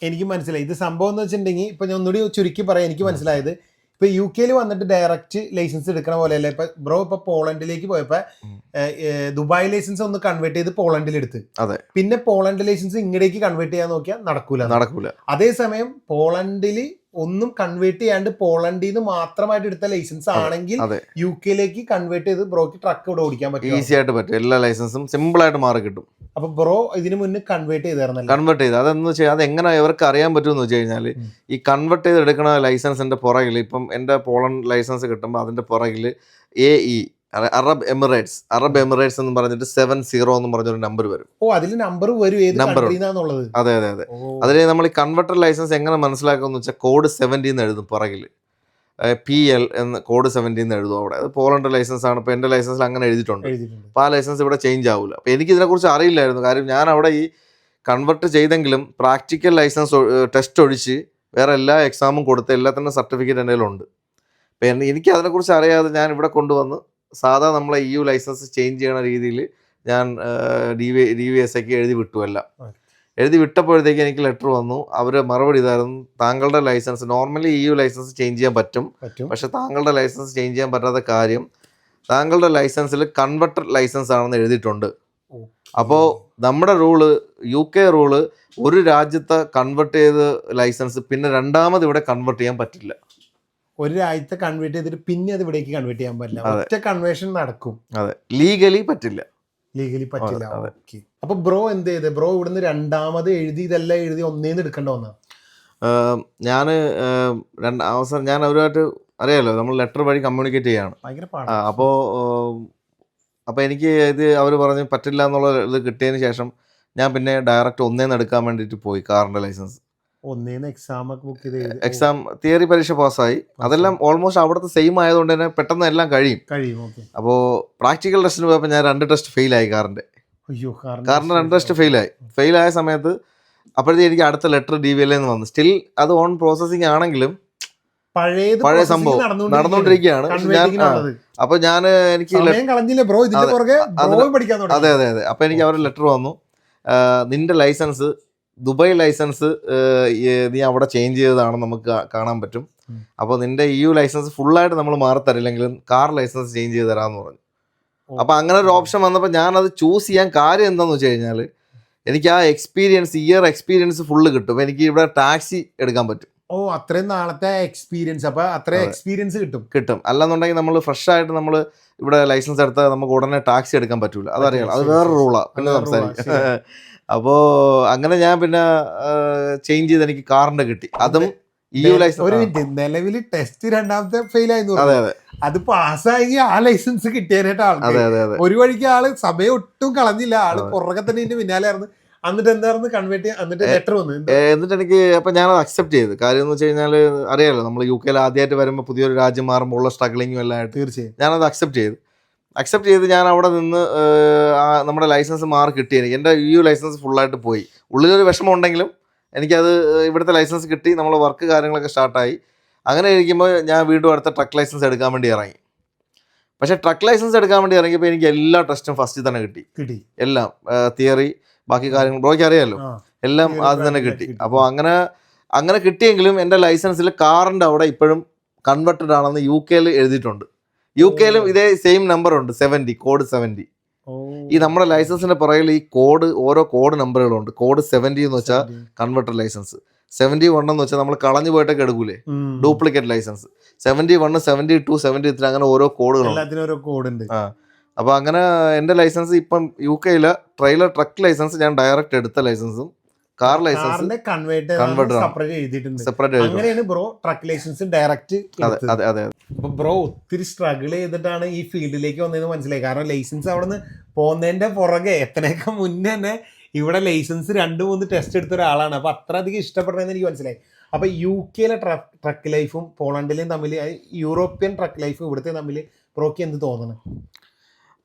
എനിക്ക് മനസ്സിലായി. ഇത് സംഭവം എന്ന് വെച്ചിട്ടുണ്ടെങ്കിൽ ഇപ്പൊ ഞാൻ ഒന്നുകൂടി ചുരുക്കി പറയാം. എനിക്ക് മനസ്സിലായത് ഇപ്പൊ യു കെയിൽ വന്നിട്ട് ഡയറക്റ്റ് ലൈസൻസ് എടുക്കണ പോലെയല്ല. ഇപ്പൊ ബ്രോ ഇപ്പൊ പോളണ്ടിലേക്ക് പോയപ്പോ ദുബായ് ലൈസൻസ് ഒന്ന് കൺവേർട്ട് ചെയ്ത് പോളണ്ടിൽ എടുത്ത്, പിന്നെ പോളണ്ട് ലൈസൻസ് ഇങ്ങടേക്ക് കൺവേർട്ട് ചെയ്യാൻ നോക്കിയാൽ നടക്കൂല. അതേസമയം പോളണ്ടിൽ ഒന്നും കൺവേർട്ട് ചെയ്യാണ്ട് പോളണ്ടിൽ നിന്ന് മാത്രമായിട്ട് എടുത്ത ലൈസൻസ് ആണെങ്കിൽ യു കെയിലേക്ക് കൺവേർട്ട് ചെയ്ത് ബ്രോക്ക് ട്രക്ക് ഇവിടെ ഓടിക്കാൻ പറ്റും, ഈസി ആയിട്ട് പറ്റും. എല്ലാ ലൈസൻസും സിമ്പിൾ ആയിട്ട് മാറി കിട്ടും. അപ്പൊ ബ്രോ ഇതിന് മുന്നേ കൺവേർട്ട് ചെയ്ത് അതെന്ന് വെച്ചാൽ അതെങ്ങനെ ഇവർക്ക് അറിയാൻ പറ്റുമെന്ന് വെച്ച് കഴിഞ്ഞാൽ ഈ കൺവേർട്ട് ചെയ്ത് എടുക്കുന്ന ലൈസൻസിന്റെ പുറകിൽ ഇപ്പം എൻ്റെ പോളണ്ട് ലൈസൻസ് കിട്ടുമ്പോൾ അതിന്റെ പുറകിൽ AE അറബ് എമിറേറ്റ്സ് എന്ന് പറഞ്ഞിട്ട് 70 എന്ന് പറഞ്ഞൊരു നമ്പർ വരും. അതെ. അതിൽ നമ്മൾ ഈ കൺവെർട്ടർ ലൈസൻസ് എങ്ങനെ മനസ്സിലാക്കുമെന്ന് വെച്ചാൽ കോഡ് 70 എന്ന് എഴുതും പുറകിൽ. PL എന്ന് കോഡ് 70 എന്ന് എഴുതും അവിടെ. അത് പോളണ്ട് ലൈസൻസ് ആണ്. ഇപ്പോൾ എൻ്റെ ലൈസൻസിൽ അങ്ങനെ എഴുതിയിട്ടുണ്ട്. അപ്പോൾ ആ ലൈസൻസ് ഇവിടെ ചേഞ്ച് ആവില്ല. അപ്പോൾ എനിക്ക് ഇതിനെക്കുറിച്ച് അറിയില്ലായിരുന്നു. കാര്യം ഞാൻ അവിടെ ഈ കൺവെർട്ട് ചെയ്തെങ്കിലും പ്രാക്ടിക്കൽ ലൈസൻസ് ടെസ്റ്റ് ഒഴിച്ച് വേറെ എല്ലാ എക്സാമും കൊടുത്ത് എല്ലാത്തിൻ്റെ സർട്ടിഫിക്കറ്റ് എൻ്റെ കയ്യിലുണ്ട്. അപ്പോൾ എനിക്ക് അതിനെക്കുറിച്ച് അറിയാതെ ഞാൻ ഇവിടെ കൊണ്ടുവന്ന് സാധാ നമ്മളെ EU ലൈസൻസ് ചേഞ്ച് ചെയ്യണ രീതിയിൽ ഞാൻ DVSAക്ക് എഴുതി വിട്ടു. എഴുതി വിട്ടപ്പോഴത്തേക്ക് എനിക്ക് ലെറ്റർ വന്നു. അവർ മറുപടി ഇതായിരുന്നു, താങ്കളുടെ license normally EU license change ചെയ്യാൻ പറ്റും, പക്ഷെ താങ്കളുടെ ലൈസൻസ് ചേഞ്ച് ചെയ്യാൻ പറ്റാത്ത കാര്യം താങ്കളുടെ ലൈസൻസിൽ കൺവെർട്ടർ ലൈസൻസ് ആണെന്ന് എഴുതിയിട്ടുണ്ട്. അപ്പോൾ നമ്മുടെ UK റൂള് ഒരു രാജ്യത്തെ കൺവെർട്ട് ചെയ്ത ലൈസൻസ് പിന്നെ രണ്ടാമത് ഇവിടെ കൺവെർട്ട് ചെയ്യാൻ പറ്റില്ല. ഒരു രാജ്യത്തെ കൺവേർട്ട് ചെയ്തിട്ട് പിന്നെ അത് ഇവിടേക്ക് കൺവേർട്ട് ചെയ്യാൻ പറ്റില്ല. ഒറ്റ കൺവേർഷൻ നടക്കും. ലീഗലി പറ്റില്ല. അപ്പൊ ബ്രോ എന്ത് ചെയ്ത്? ബ്രോ ഇവിടുന്ന് രണ്ടാമത് ഇതെല്ലാം എഴുതി ഒന്നേന്ന് എടുക്കേണ്ട വന്ന? ഞാൻ അവരുമായിട്ട് അറിയാലോ, നമ്മൾ ലെറ്റർ വഴി കമ്മ്യൂണിക്കേറ്റ് ചെയ്യാണ്. അപ്പോൾ എനിക്ക് ഇത് അവർ പറഞ്ഞ് പറ്റില്ല എന്നുള്ള ഇത് കിട്ടിയതിന് ശേഷം ഞാൻ പിന്നെ ഡയറക്റ്റ് ഒന്നേന്ന് എടുക്കാൻ വേണ്ടിയിട്ട് പോയി കാറിന്റെ ലൈസൻസ്. എക്സാം തിയറി പരീക്ഷ പാസ്സായി. അതെല്ലാം ഓൾമോസ്റ്റ് അവിടുത്തെ സെയിം ആയതുകൊണ്ട് തന്നെ പെട്ടെന്ന് എല്ലാം കഴിയും. അപ്പോൾ പ്രാക്ടിക്കൽ ടെസ്റ്റിന് പോയപ്പോൾ ഞാൻ 2 ടെസ്റ്റ് ഫെയിലായി. കാറിന്റെ 2 ടെസ്റ്റ് ഫെയിലായ സമയത്ത് അപ്പോഴത്തേക്ക് എനിക്ക് അടുത്ത ലെറ്റർ DVLA എന്ന് വന്നു. സ്റ്റിൽ അത് ഓൺ പ്രോസസിങ് ആണെങ്കിലും പഴയ സംഭവം നടന്നുകൊണ്ടിരിക്കുകയാണ്. അപ്പൊ ഞാൻ എനിക്ക് അതെ. അപ്പൊ എനിക്ക് അവരുടെ ലെറ്റർ വന്നു, നിന്റെ ലൈസൻസ് ദുബായ് ലൈസൻസ് നീ അവിടെ ചേഞ്ച് ചെയ്തതാണെന്ന് നമുക്ക് കാണാൻ പറ്റും. അപ്പോൾ നിന്റെ EU ലൈസൻസ് ഫുള്ളായിട്ട് നമ്മൾ മാറി തരില്ലെങ്കിലും കാർ ലൈസൻസ് ചേഞ്ച് ചെയ്ത് തരാമെന്ന് പറഞ്ഞു. അപ്പോൾ അങ്ങനെ ഒരു ഓപ്ഷൻ വന്നപ്പോൾ ഞാനത് ചൂസ് ചെയ്യാൻ കാര്യം എന്താണെന്ന് വെച്ച് കഴിഞ്ഞാൽ എനിക്ക് ആ എക്സ്പീരിയൻസ് ഫുള്ള് കിട്ടും. എനിക്ക് ഇവിടെ ടാക്സി എടുക്കാൻ പറ്റും. അത്രയും നാളത്തെ എക്സ്പീരിയൻസ്, അപ്പൊ അത്രയും എക്സ്പീരിയൻസ് കിട്ടും. അല്ലെന്നുണ്ടെങ്കിൽ നമ്മൾ ഫ്രഷ് ആയിട്ട് നമ്മൾ ഇവിടെ ലൈസൻസ് എടുത്താൽ നമുക്ക് ഉടനെ ടാക്സി എടുക്കാൻ പറ്റൂല. അതറിയാം, അത് വേറെ റൂളാണ്. പിന്നെ സംസാരിക്കും. അപ്പോൾ അങ്ങനെ ഞാൻ പിന്നെ ചേഞ്ച് ചെയ്ത് എനിക്ക് കാറിന്റെ കിട്ടി. അതും EU ലൈസൻസ്. നിലവിൽ ടെസ്റ്റ് രണ്ടാമത്തെ ഫെയിൽ ആയിരുന്നു. അത് പാസ്സായി ആ ലൈസൻസ് കിട്ടിയതിനായിട്ട് ഒരു വഴിക്ക് ആള് സമയം ഒട്ടും കളഞ്ഞില്ല. ആള് പുറകെ തന്നെ ഇതിന്റെ പിന്നാലെ ആയിരുന്നു. എന്നിട്ട് എന്തായിരുന്നു കൺവേർട്ട് ചെയ്യാൻ എന്നിട്ട് ലെറ്റർ വന്നു. എന്നിട്ട് എനിക്ക് അപ്പൊ ഞാനത് അക്സെപ്റ്റ് ചെയ്തു. കാര്യം എന്ന് വെച്ച് കഴിഞ്ഞാൽ അറിയാലോ, നമ്മൾ UK ആദ്യമായിട്ട് വരുമ്പോൾ പുതിയൊരു രാജ്യം മാറുമ്പോൾ ഉള്ള സ്ട്രഗ്ലിങ്ങും എല്ലാം ആയിട്ട് തീർച്ചയായും ഞാനത് അക്സെപ്റ്റ് ചെയ്ത് ഞാൻ അവിടെ നിന്ന് നമ്മുടെ ലൈസൻസ് മാറി കിട്ടി. എൻ്റെ EU ലൈസൻസ് ഫുള്ളായിട്ട് പോയി. ഉള്ളിലൊരു വിഷമം ഉണ്ടെങ്കിലും എനിക്കത് ഇവിടുത്തെ ലൈസൻസ് കിട്ടി. നമ്മൾ വർക്ക് കാര്യങ്ങളൊക്കെ സ്റ്റാർട്ടായി. അങ്ങനെ ഇരിക്കുമ്പോൾ ഞാൻ വീണ്ടും അടുത്ത ട്രക്ക് ലൈസൻസ് എടുക്കാൻ വേണ്ടി ഇറങ്ങി. പക്ഷേ ട്രക്ക് ലൈസൻസ് എടുക്കാൻ വേണ്ടി ഇറങ്ങിയപ്പോൾ എനിക്ക് എല്ലാ ടെസ്റ്റും ഫസ്റ്റ് തന്നെ കിട്ടി. എല്ലാം തിയറി ബാക്കി കാര്യങ്ങൾ ബ്രോയ്ക്ക് അറിയാമല്ലോ, എല്ലാം ആദ്യം തന്നെ കിട്ടി. അപ്പോൾ അങ്ങനെ അങ്ങനെ കിട്ടിയെങ്കിലും എൻ്റെ ലൈസൻസിൽ കാറിൻ്റെ അവിടെ ഇപ്പോഴും കൺവെർട്ടഡ് ആണെന്ന് UK എഴുതിയിട്ടുണ്ട്. UK ഇതേ സെയിം നമ്പർ ഉണ്ട്, 70, കോഡ് 70. ഈ നമ്മുടെ ലൈസൻസിന്റെ പുറകിൽ ഈ കോഡ്, ഓരോ കോഡ് നമ്പറുകളുണ്ട്. കോഡ് 70 എന്ന് വെച്ചാൽ കൺവെർട്ടഡ് ലൈസൻസ്, 71 എന്ന് വെച്ചാൽ നമ്മൾ കളഞ്ഞു പോയിട്ടൊക്കെ എടുക്കൂലേ ഡ്യൂപ്ലിക്കേറ്റ് ലൈസൻസ്, 71, 72, 73 അങ്ങനെ ഓരോ കോഡുകളുണ്ട്. അപ്പോൾ അങ്ങനെ എൻ്റെ ലൈസൻസ് ഇപ്പം UK ട്രെയിലർ ട്രക്ക് ലൈസൻസ് ഞാൻ ഡയറക്റ്റ് എടുത്ത ലൈസൻസും കാർ ലൈസൻസ് സെപ്പറേറ്റ് അങ്ങനെയാണ് ബ്രോ ട്രക്ക് ലൈസൻസ് ഡയറക്റ്റ്. അതെ അതെ. അപ്പൊ ബ്രോ ഒത്തിരി സ്ട്രഗിൾ ചെയ്തിട്ടാണ് ഈ ഫീൽഡിലേക്ക് വന്നതെന്ന് മനസ്സിലായി. കാരണം ലൈസൻസ് അവിടെ നിന്ന് പോകുന്നതിന്റെ പുറകെ എത്രയൊക്കെ മുന്നേ തന്നെ ഇവിടെ ലൈസൻസ് 2-3 ടെസ്റ്റ് എടുത്ത ഒരാളാണ്. അപ്പൊ അത്ര അധികം ഇഷ്ടപ്പെടുന്നതെന്ന് എനിക്ക് മനസ്സിലായി. അപ്പൊ UK ട്രക്ക് ലൈഫും പോളണ്ടിലെയും തമ്മിൽ, യൂറോപ്യൻ ട്രക്ക് ലൈഫും ഇവിടുത്തെ തമ്മിൽ ബ്രോക്ക് എന്ത് തോന്നണം?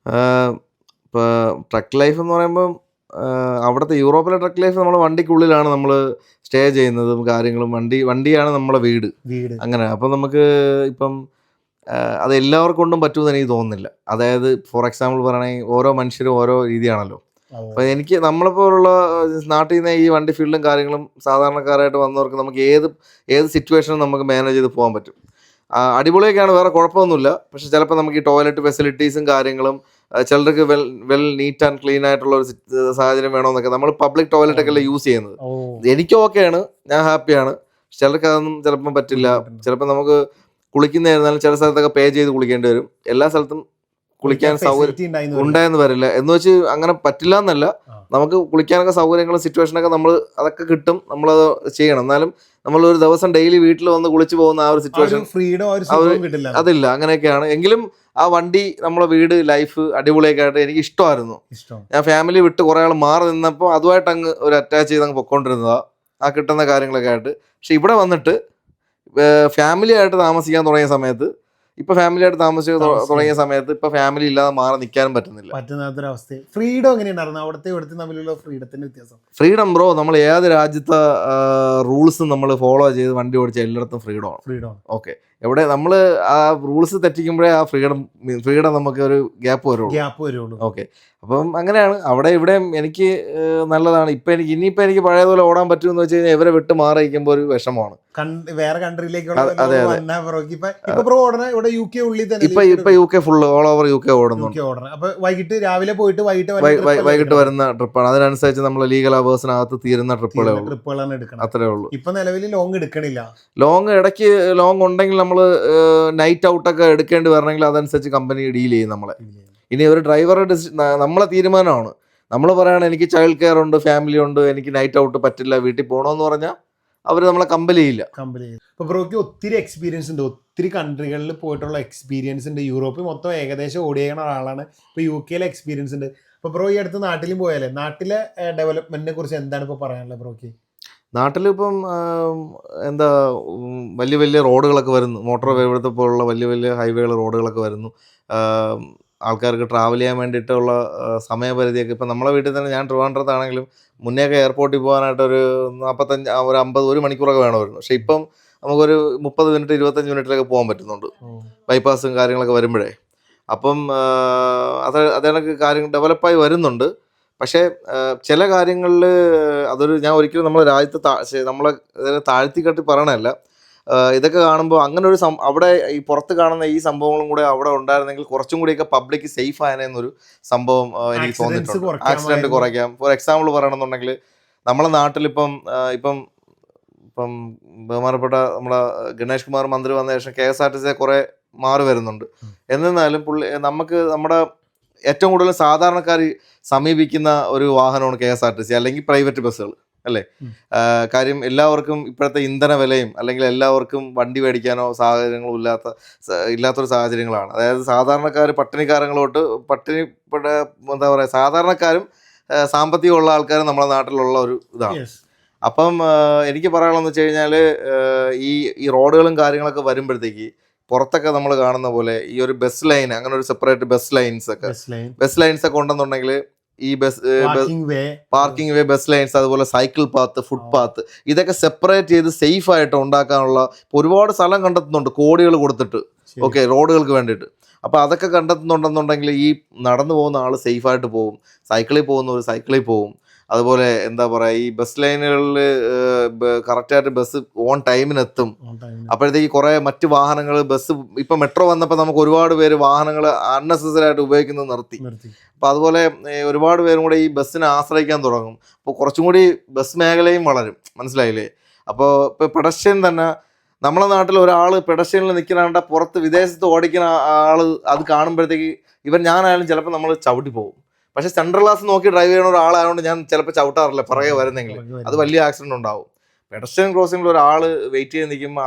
ഇപ്പോൾ ട്രക്ക് ലൈഫ് എന്ന് പറയുമ്പോൾ അവിടുത്തെ യൂറോപ്പിലെ ട്രക്ക് ലൈഫ് നമ്മൾ വണ്ടിക്കുള്ളിലാണ് നമ്മൾ സ്റ്റേ ചെയ്യുന്നതും കാര്യങ്ങളും, വണ്ടിയാണ് നമ്മളെ വീട് അങ്ങനെ. അപ്പം നമുക്ക് ഇപ്പം അത് എല്ലാവർക്കും കൊണ്ടും പറ്റുമെന്ന് എനിക്ക് തോന്നുന്നില്ല. അതായത് ഫോർ എക്സാമ്പിൾ പറയുകയാണെങ്കിൽ ഓരോ മനുഷ്യരും ഓരോ രീതിയാണല്ലോ. അപ്പോൾ എനിക്ക് നമ്മളെപ്പോലുള്ള നാട്ടിൽ നിന്ന് ഈ വണ്ടി ഫീൽഡും കാര്യങ്ങളും സാധാരണക്കാരായിട്ട് വന്നവർക്ക് നമുക്ക് ഏത് സിറ്റുവേഷനും നമുക്ക് മാനേജ് ചെയ്ത് പോകാൻ പറ്റും. അടിപൊളിയൊക്കെയാണ്, വേറെ കുഴപ്പമൊന്നുമില്ല. പക്ഷെ ചിലപ്പോൾ നമുക്ക് ഈ ടോയ്ലറ്റ് ഫെസിലിറ്റീസും കാര്യങ്ങളും, ചിലർക്ക് വെൽ നീറ്റ് ആൻഡ് ക്ലീൻ ആയിട്ടുള്ള ഒരു സാഹചര്യം വേണമെന്നൊക്കെ, നമ്മൾ പബ്ലിക് ടോയ്ലറ്റ് ഒക്കെ അല്ലേ യൂസ് ചെയ്യുന്നത്. എനിക്ക് ഓക്കെയാണ്, ഞാൻ ഹാപ്പിയാണ്. ചിലർക്ക് അതൊന്നും ചിലപ്പം പറ്റില്ല. ചിലപ്പോൾ നമുക്ക് കുളിക്കുന്നതായിരുന്നാലും ചില സ്ഥലത്തൊക്കെ പേ ചെയ്ത് കുളിക്കേണ്ടി വരും. എല്ലാ സ്ഥലത്തും കുളിക്കാൻ സൗകര്യം ഉണ്ടായെന്ന് വരില്ല. എന്ന് വെച്ച് അങ്ങനെ പറ്റില്ല എന്നല്ല, നമുക്ക് കുളിക്കാനൊക്കെ സൗകര്യങ്ങളും സിറ്റുവേഷനൊക്കെ നമ്മൾ അതൊക്കെ കിട്ടും, നമ്മളത് ചെയ്യണം. എന്നാലും നമ്മൾ ഒരു ദിവസം ഡെയിലി വീട്ടിൽ വന്ന് കുളിച്ചു പോകുന്ന ആ ഒരു സിറ്റുവേഷൻ അതില്ല. അങ്ങനെയൊക്കെയാണ്. എങ്കിലും ആ വണ്ടി, നമ്മളെ വീട്, ലൈഫ് അടിപൊളിയൊക്കെ ആയിട്ട് എനിക്ക് ഇഷ്ടമായിരുന്നു. ഞാൻ ഫാമിലി വിട്ട് കുറെ ആൾ മാറി നിന്നപ്പോൾ അതുമായിട്ട് അങ്ങ് ഒരു അറ്റാച്ച് ചെയ്ത് അങ്ങ് പൊക്കോണ്ടിരുന്നതാ ആ കിട്ടുന്ന കാര്യങ്ങളൊക്കെ ആയിട്ട്. പക്ഷെ ഇവിടെ വന്നിട്ട് ഫാമിലി ആയിട്ട് താമസിക്കാൻ തുടങ്ങിയ സമയത്ത്, ഇപ്പൊ ഫാമിലി ആയിട്ട് താമസിച്ച് തുടങ്ങിയ സമയത്ത് ഇപ്പൊ ഫാമിലി ഇല്ലാതെ മാറി നിൽക്കാനും പറ്റുന്നില്ല. ഫ്രീഡം എങ്ങനെയുണ്ടായിരുന്നു അവിടുത്തെ ഇവിടുത്തെ തമ്മിലുള്ള ഫ്രീഡത്തിന്റെ വ്യത്യാസം? ഫ്രീഡം ബ്രോ, നമ്മൾ ഏത് രാജ്യത്തെ റൂൾസും നമ്മൾ ഫോളോ ചെയ്ത് വണ്ടി ഓടിച്ച എല്ലായിടത്തും ഫ്രീഡം. ഓക്കെ, എവിടെ നമ്മൾ ആ റൂൾസ് തെറ്റിക്കുമ്പോഴേ ആ ഫ്രീഡം നമുക്ക് ഒരു ഗ്യാപ്പ് വരുള്ളൂ. ഓക്കെ, അപ്പം അങ്ങനെയാണ് അവിടെ ഇവിടെയും എനിക്ക് നല്ലതാണ്. ഇനിയിപ്പോൾ എനിക്ക് പഴയതുപോലെ ഓടാൻ പറ്റുമെന്ന് വെച്ച് കഴിഞ്ഞാൽ ഇവരെ വിട്ട് മാറി നിൽക്കുമ്പോൾ ഒരു വിഷമമാണ്. വേറെ കൺട്രിയിലേക്ക് ഇപ്പൊ UK full all over UK ഓടുന്നുണ്ട്. അപ്പൊ വൈകിട്ട് രാവിലെ പോയിട്ട് വൈകിട്ട് വരുന്ന ട്രിപ്പാണ്. അതിനനുസരിച്ച് നമ്മൾ ലീഗൽ അവേഴ്സിനകത്ത് തീരുന്ന ട്രിപ്പുകളാണ് എടുക്കണം. അത്രേ ഉള്ളൂ. ഇപ്പൊ നിലവിൽ ലോങ് എടുക്കണില്ല. ഇടയ്ക്ക് ലോങ് ഉണ്ടെങ്കിൽ നമ്മൾ നൈറ്റ് ഔട്ടൊക്കെ എടുക്കേണ്ടി വരണമെങ്കിൽ അതനുസരിച്ച് കമ്പനി ഡീൽ ചെയ്യും നമ്മളെ. ഇനി ഒരു ഡ്രൈവറുടെ നമ്മളെ തീരുമാനമാണ്. നമ്മൾ പറയുകയാണ് എനിക്ക് ചൈൽഡ് കെയർ ഉണ്ട്, ഫാമിലി ഉണ്ട്, എനിക്ക് നൈറ്റ് ഔട്ട് പറ്റില്ല, വീട്ടിൽ പോകണമെന്ന് പറഞ്ഞാൽ അവർ നമ്മളെ കമ്പൽ ചെയ്യില്ല. ഇപ്പൊ ബ്രോക്ക് ഒത്തിരി എക്സ്പീരിയൻസ് ഉണ്ട്, ഒത്തിരി കൺട്രികളിൽ പോയിട്ടുള്ള എക്സ്പീരിയൻസ് ഉണ്ട്. യൂറോപ്പിൽ മൊത്തം ഏകദേശം ഓടിയേക്കണ ആളാണ്. ഇപ്പൊ UK എക്സ്പീരിയൻസ് ഉണ്ട്. ഇപ്പൊ ബ്രോ ഈ അടുത്ത് നാട്ടിലും പോയാലേ, നാട്ടിലെ ഡെവലപ്മെന്റിനെ കുറിച്ച് എന്താണ് ഇപ്പൊ പറയാനുള്ളത് ബ്രോക്ക്? നാട്ടിലിപ്പം എന്താ വലിയ വലിയ റോഡുകളൊക്കെ വരുന്നു, മോട്ടോർ വേവത്തെ പോലുള്ള വലിയ വലിയ ഹൈവേകൾ റോഡുകളൊക്കെ വരുന്നു. ആൾക്കാർക്ക് ട്രാവൽ ചെയ്യാൻ വേണ്ടിയിട്ടുള്ള സമയപരിധിയൊക്കെ ഇപ്പം നമ്മളെ വീട്ടിൽ തന്നെ, ഞാൻ ട്രിവാൻഡ്രത്താണെങ്കിലും മുന്നേയൊക്കെ എയർപോർട്ടിൽ പോകാനായിട്ട് ഒരു 50 മണിക്കൂറൊക്കെ വേണമായിരുന്നു. പക്ഷെ ഇപ്പം നമുക്കൊരു 30 മിനിറ്റ് 25 മിനിറ്റിലൊക്കെ പോകാൻ പറ്റുന്നുണ്ട്, ബൈപ്പാസും കാര്യങ്ങളൊക്കെ വരുമ്പോഴേ. അപ്പം അതൊക്കെ കാര്യങ്ങൾ ഡെവലപ്പായി വരുന്നുണ്ട്. പക്ഷേ ചില കാര്യങ്ങളിൽ ഞാൻ ഒരിക്കലും നമ്മളെ രാജ്യത്ത് നമ്മളെ താഴ്ത്തി കെട്ടി പറയണമല്ല. ഇതൊക്കെ കാണുമ്പോൾ അങ്ങനെ ഒരു അവിടെ ഈ പുറത്ത് കാണുന്ന ഈ സംഭവങ്ങളും കൂടെ അവിടെ ഉണ്ടായിരുന്നെങ്കിൽ കുറച്ചും കൂടിയൊക്കെ പബ്ലിക് സേഫ് ആയതെന്നൊരു സംഭവം എനിക്ക് തോന്നിയിട്ടുണ്ട്. ആക്സിഡന്റ് കുറയ്ക്കാം. ഫോർ എക്സാമ്പിൾ പറയണമെന്നുണ്ടെങ്കിൽ നമ്മളെ നാട്ടിലിപ്പം ബഹുമാനപ്പെട്ട നമ്മുടെ ഗണേഷ് കുമാർ മന്ത്രി വന്ന ശേഷം KSRTC കുറെ മാറി വരുന്നുണ്ട്. എന്നിരുന്നാലും നമുക്ക് നമ്മുടെ ഏറ്റവും കൂടുതൽ സാധാരണക്കാർ സമീപിക്കുന്ന ഒരു വാഹനമാണ് KSRTC അല്ലെങ്കിൽ പ്രൈവറ്റ് ബസ്സുകൾ അല്ലേ. കാര്യം എല്ലാവർക്കും ഇപ്പോഴത്തെ ഇന്ധന വിലയും അല്ലെങ്കിൽ എല്ലാവർക്കും വണ്ടി മേടിക്കാനോ സാഹചര്യങ്ങളും ഇല്ലാത്തൊരു സാഹചര്യങ്ങളാണ്. അതായത് സാധാരണക്കാർ പട്ടിണിക്കാരങ്ങളോട്ട് എന്താ പറയുക, സാധാരണക്കാരും സാമ്പത്തികമുള്ള ആൾക്കാരും നമ്മുടെ നാട്ടിലുള്ള ഒരു ഇതാണ്. അപ്പം എനിക്ക് പറയാനുള്ളതെന്ന് വെച്ച് കഴിഞ്ഞാൽ ഈ റോഡുകളും കാര്യങ്ങളൊക്കെ വരുമ്പോഴത്തേക്ക് പുറത്തൊക്കെ നമ്മൾ കാണുന്ന പോലെ ഈ ഒരു ബസ് ലൈൻ, അങ്ങനെ ഒരു സെപ്പറേറ്റ് ബസ് ലൈൻസ് ഒക്കെ ഉണ്ടെന്നുണ്ടെങ്കിൽ ഈ പാർക്കിംഗ് വേ, ബസ് ലൈൻസ്, അതുപോലെ സൈക്കിൾ പാത്ത്, ഫുട് പാത്ത്, ഇതൊക്കെ സെപ്പറേറ്റ് ചെയ്ത് സേഫ് ആയിട്ട് ഉണ്ടാക്കാനുള്ള ഒരുപാട് സ്ഥലം കണ്ടെത്തുന്നുണ്ട് കോടികൾ കൊടുത്തിട്ട്. ഓക്കെ, റോഡുകൾക്ക് വേണ്ടിയിട്ട്. അപ്പോൾ അതൊക്കെ കണ്ടെത്തുന്നുണ്ടെന്നുണ്ടെങ്കിൽ ഈ നടന്നു പോകുന്ന ആൾ സേഫായിട്ട് പോകും, സൈക്കിളിൽ പോകുന്നവർ സൈക്കിളിൽ പോകും. അതുപോലെ എന്താ പറയുക ഈ ബസ് ലൈനുകളിൽ കറക്റ്റായിട്ട് ബസ് ഓൺ ടൈമിനെത്തും. അപ്പോഴത്തേക്ക് കുറേ മറ്റ് വാഹനങ്ങൾ ബസ് ഇപ്പം മെട്രോ വന്നപ്പോൾ നമുക്ക് ഒരുപാട് പേര് വാഹനങ്ങൾ അൺനെസസറി ആയിട്ട് ഉപയോഗിക്കുന്നത് നിർത്തി. അപ്പോൾ അതുപോലെ ഒരുപാട് പേരും കൂടെ ഈ ബസ്സിനെ ആശ്രയിക്കാൻ തുടങ്ങും. അപ്പോൾ കുറച്ചും കൂടി ബസ് മേഖലയും വളരും. മനസ്സിലായില്ലേ? അപ്പോൾ ഇപ്പോൾ പെഡസ്ട്രിയൻ തന്നെ നമ്മളെ നാട്ടിൽ ഒരാൾ പെഡസ്ട്രിയനിൽ നിൽക്കുന്ന പുറത്ത് വിദേശത്ത് ഓടിക്കുന്ന ആൾ അത് കാണുമ്പോഴത്തേക്ക് ഞാനായാലും ചിലപ്പോൾ നമ്മൾ ചവിട്ടി പോകും. പക്ഷെ സെൻട്രൽ ക്ലാസ് നോക്കി ഡ്രൈവ് ചെയ്യുന്ന ഒരാളായതുകൊണ്ട് ഞാൻ ചിലപ്പോൾ ചവിട്ടാറില്ല പുറകെ വരുന്നെങ്കിൽ. അത് വലിയ ആക്സിഡന്റ് ഉണ്ടാവും. പെഡസ്ട്രിയൻ ക്രോസിംഗിൽ ഒരാൾ വെയിറ്റ് ചെയ്ത് നിൽക്കുമ്പോൾ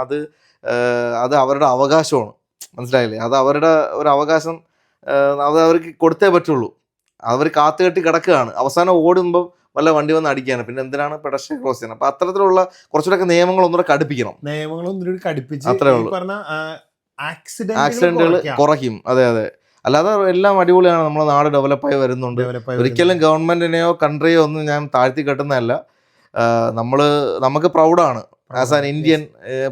അത് അവരുടെ അവകാശമാണ്. മനസ്സിലായില്ലേ? അത് അവരുടെ ഒരു അവകാശം, അത് അവർക്ക് കൊടുത്തേ പറ്റുള്ളൂ. അവർ കാത്തുകെട്ടി കിടക്കുകയാണ്. അവസാനം ഓടുമ്പോൾ വല്ല വണ്ടി വന്ന് അടിക്കുകയാണ്. പിന്നെ എന്തിനാണ് പെഡസ്ട്രിയൻ ക്രോസ് ചെയ്യുന്നത്? അപ്പോൾ അത്തരത്തിലുള്ള കുറച്ചുകൂടെ നിയമങ്ങൾ ഒന്നുകൂടെ കടുപ്പിക്കണം. അത്രേ ഉള്ളൂ. ആക്സിഡന്റുകൾ കുറയ്ക്കും. അതെ അതെ. അല്ലാതെ എല്ലാം അടിപൊളിയാണ്. നമ്മുടെ നാട് ഡെവലപ്പായി വരുന്നുണ്ട്. ഒരിക്കലും ഗവൺമെന്റിനെയോ കൺട്രിയോ ഒന്നും ഞാൻ താഴ്ത്തി കെട്ടുന്നതല്ല. നമുക്ക് പ്രൗഡാണ്. ആസ് ആൻ ഇന്ത്യൻ